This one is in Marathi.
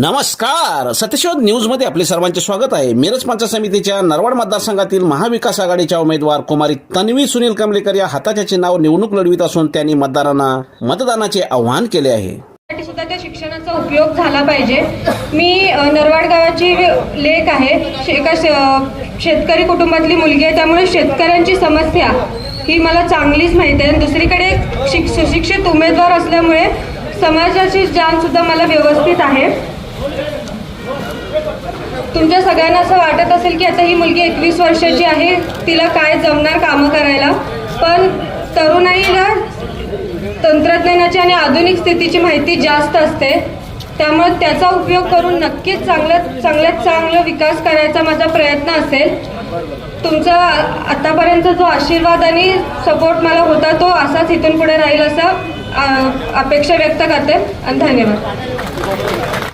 नमस्कार, सत्यशोध न्यूजमध्ये आपले सर्वांचे स्वागत आहे। मिरज पंचायत समितीच्या नरवाड मतदारसंघातील महाविकास आघाडीच्या उमेदवार कुमारी तन्वी सुनील कमलेकर या हाताच्या चिन्हावर निवडणूक लढवित असून त्यांनी मतदारांना मतदानाचे आवाहन केले आहे। सुद्धा त्या शिक्षणाचा उपयोग झाला पाहिजे। मी नरवाड गावाची लेक आहे, एका शेतकरी कुटुंबातली मुलगी आहे, त्यामुळे शेतकऱ्यांची समस्या ही मला चांगलीच माहिती आहे। दुसरीकडे सुशिक्षित उमेदवार असल्यामुळे समाजाची जाण सुद्धा मला व्यवस्थित आहे। तुमच्या सगळ्यांना असं वाटत असेल की आता ही मुलगी 21 वर्षाची आहे, तिला काय जमणार कामं करायला, पण तरुणाईला तंत्रज्ञानाची आणि आधुनिक स्थितीची माहिती जास्त असते, त्यामुळे त्याचा उपयोग करून नक्कीच चांगल्यात चांगला विकास करायचा माझा प्रयत्न असेल। तुमचा आतापर्यंत जो आशीर्वाद आणि सपोर्ट मला होता तो असाच इथून पुढे राहील असं अपेक्षा व्यक्त करते आणि धन्यवाद।